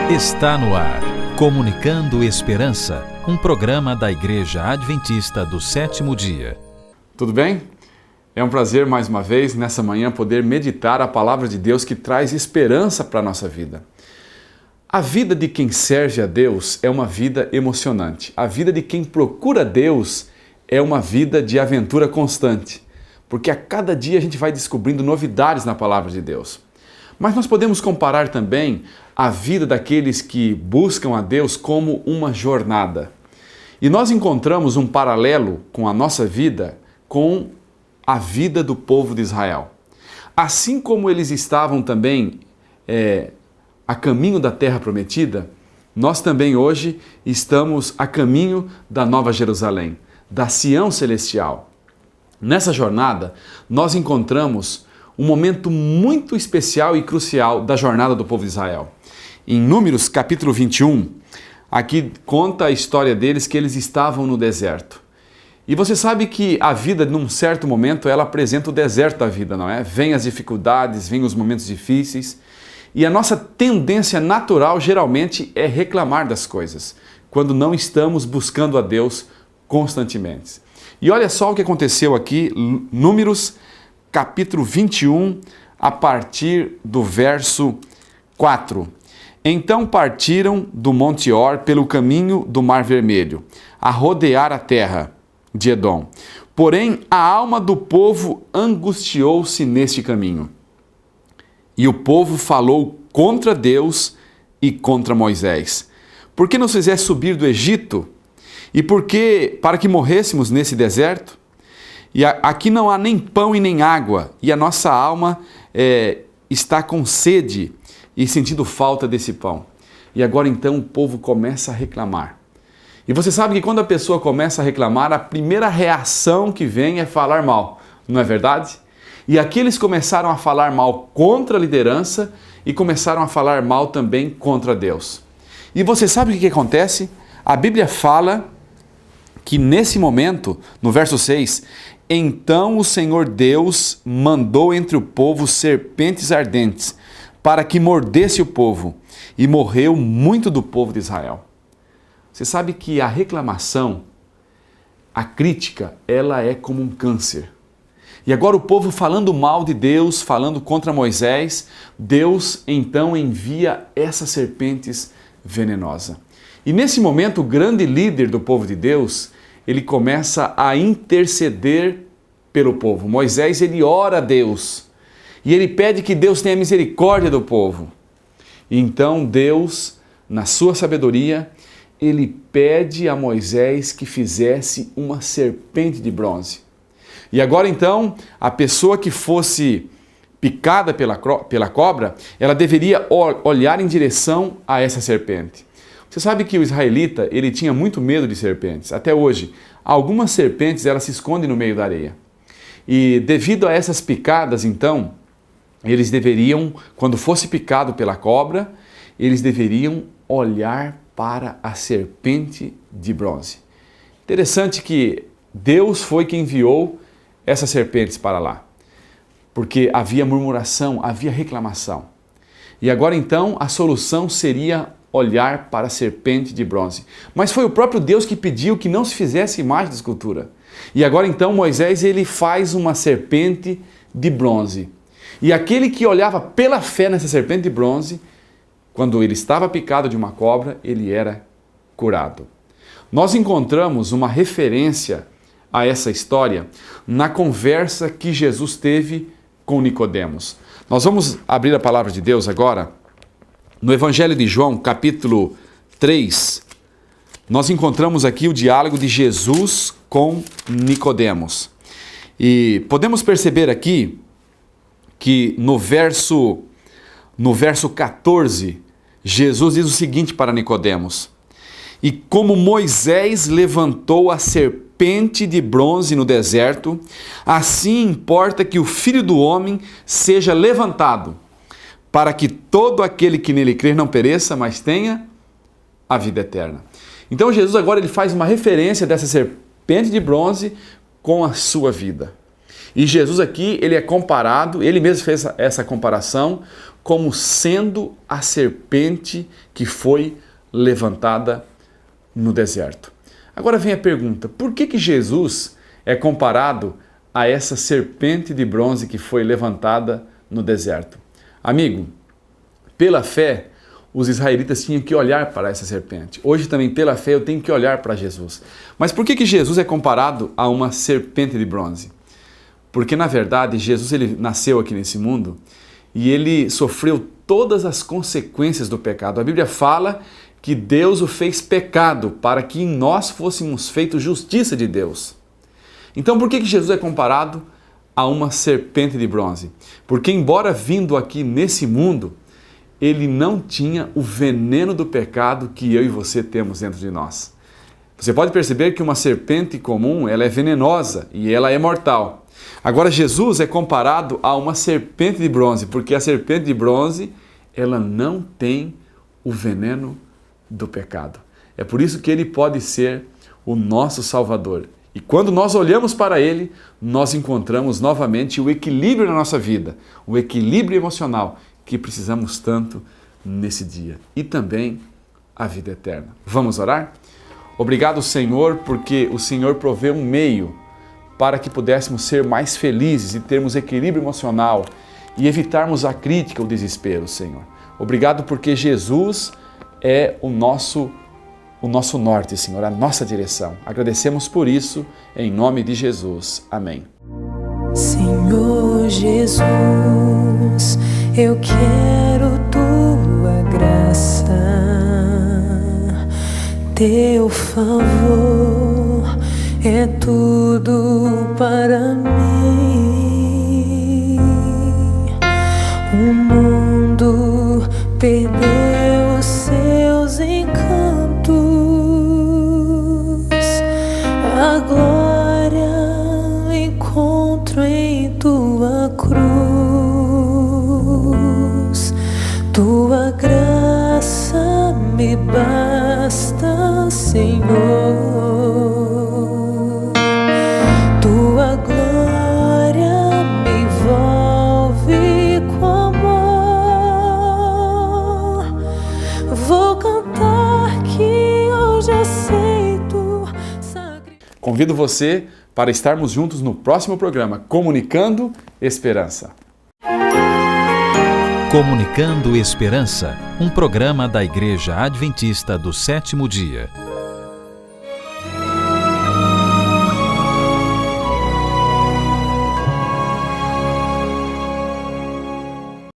Está no ar, Comunicando Esperança, um programa da Igreja Adventista do Sétimo Dia. Tudo bem? É um prazer mais uma vez nessa manhã poder meditar a palavra de Deus que traz esperança para a nossa vida. A vida de quem serve a Deus é uma vida emocionante. A vida de quem procura Deus é uma vida de aventura constante, porque a cada dia a gente vai descobrindo novidades na palavra de Deus. Mas nós podemos comparar também a vida daqueles que buscam a Deus como uma jornada. E nós encontramos um paralelo com a nossa vida com a vida do povo de Israel. Assim como eles estavam também a caminho da Terra Prometida, nós também hoje estamos a caminho da Nova Jerusalém, da Sião Celestial. Nessa jornada, nós encontramos um momento muito especial e crucial da jornada do povo de Israel. Em Números capítulo 21, aqui conta a história deles que eles estavam no deserto. E você sabe que a vida, num certo momento, ela apresenta o deserto da vida, não é? Vem as dificuldades, vem os momentos difíceis. E a nossa tendência natural, geralmente, é reclamar das coisas, quando não estamos buscando a Deus constantemente. E olha só o que aconteceu aqui, Números capítulo 21, a partir do verso 4. Então partiram do Monte Or pelo caminho do Mar Vermelho, a rodear a terra de Edom. Porém, a alma do povo angustiou-se neste caminho. E o povo falou contra Deus e contra Moisés. Por que nos fizeste subir do Egito? E para que morrêssemos nesse deserto? E aqui não há nem pão e nem água, e a nossa alma está com sede e sentindo falta desse pão. E agora então o povo começa a reclamar. E você sabe que quando a pessoa começa a reclamar, a primeira reação que vem é falar mal, não é verdade? E aqui eles começaram a falar mal contra a liderança e começaram a falar mal também contra Deus. E você sabe o que acontece? A Bíblia fala que nesse momento, no verso 6, então o Senhor Deus mandou entre o povo serpentes ardentes, para que mordesse o povo, e morreu muito do povo de Israel. Você sabe que a reclamação, a crítica, ela é como um câncer. E agora o povo falando mal de Deus, falando contra Moisés, Deus então envia essas serpentes venenosas. E nesse momento o grande líder do povo de Deus, ele começa a interceder pelo povo. Moisés, ele ora a Deus e ele pede que Deus tenha misericórdia do povo. E então Deus, na sua sabedoria, ele pede a Moisés que fizesse uma serpente de bronze. E agora então, a pessoa que fosse picada pela cobra, ela deveria olhar em direção a essa serpente. Você sabe que o israelita, ele tinha muito medo de serpentes. Até hoje, algumas serpentes, elas se escondem no meio da areia. E devido a essas picadas, então, eles deveriam, quando fosse picado pela cobra, eles deveriam olhar para a serpente de bronze. Interessante que Deus foi quem enviou essas serpentes para lá, porque havia murmuração, havia reclamação. E agora então a solução seria olhar para a serpente de bronze. Mas foi o próprio Deus que pediu que não se fizesse imagem de escultura. E agora então Moisés, ele faz uma serpente de bronze. E aquele que olhava pela fé nessa serpente de bronze, quando ele estava picado de uma cobra, ele era curado. Nós encontramos uma referência a essa história na conversa que Jesus teve com Nicodemos. Nós vamos abrir a palavra de Deus agora. No Evangelho de João, capítulo 3, nós encontramos aqui o diálogo de Jesus com Nicodemos. E podemos perceber aqui que no verso 14, Jesus diz o seguinte para Nicodemos: e como Moisés levantou a serpente de bronze no deserto, assim importa que o Filho do Homem seja levantado, para que todo aquele que nele crer não pereça, mas tenha a vida eterna. Então Jesus agora ele faz uma referência dessa serpente de bronze com a sua vida. E Jesus aqui, ele é comparado, ele mesmo fez essa comparação, como sendo a serpente que foi levantada no deserto. Agora vem a pergunta, por que Jesus é comparado a essa serpente de bronze que foi levantada no deserto? Amigo, pela fé, os israelitas tinham que olhar para essa serpente. Hoje também, pela fé, eu tenho que olhar para Jesus. Mas por que Jesus é comparado a uma serpente de bronze? Porque, na verdade, Jesus ele nasceu aqui nesse mundo e ele sofreu todas as consequências do pecado. A Bíblia fala que Deus o fez pecado para que em nós fôssemos feitos justiça de Deus. Então, por que Jesus é comparado a uma serpente de bronze? Porque, embora vindo aqui nesse mundo, ele não tinha o veneno do pecado que eu e você temos dentro de nós. Você pode perceber que uma serpente comum, ela é venenosa e ela é mortal. Agora, Jesus é comparado a uma serpente de bronze, porque a serpente de bronze, ela não tem o veneno do pecado. É por isso que ele pode ser o nosso Salvador. E quando nós olhamos para ele, nós encontramos novamente o equilíbrio na nossa vida, o equilíbrio emocional que precisamos tanto nesse dia. E também a vida eterna. Vamos orar? Obrigado, Senhor, porque o Senhor provê um meio para que pudéssemos ser mais felizes e termos equilíbrio emocional e evitarmos a crítica, o desespero, Senhor. Obrigado porque Jesus é o nosso norte, Senhor, a nossa direção. Agradecemos por isso, em nome de Jesus. Amém. Senhor Jesus, eu quero tua graça, teu favor é tudo para mim. O mundo perdeu os seus encantos, a glória encontro em tua cruz. Tua graça me basta, Senhor. Tua glória me envolve com amor. Vou cantar que hoje aceito sacrifício. Convido você para estarmos juntos no próximo programa, Comunicando Esperança. Comunicando Esperança, um programa da Igreja Adventista do Sétimo Dia.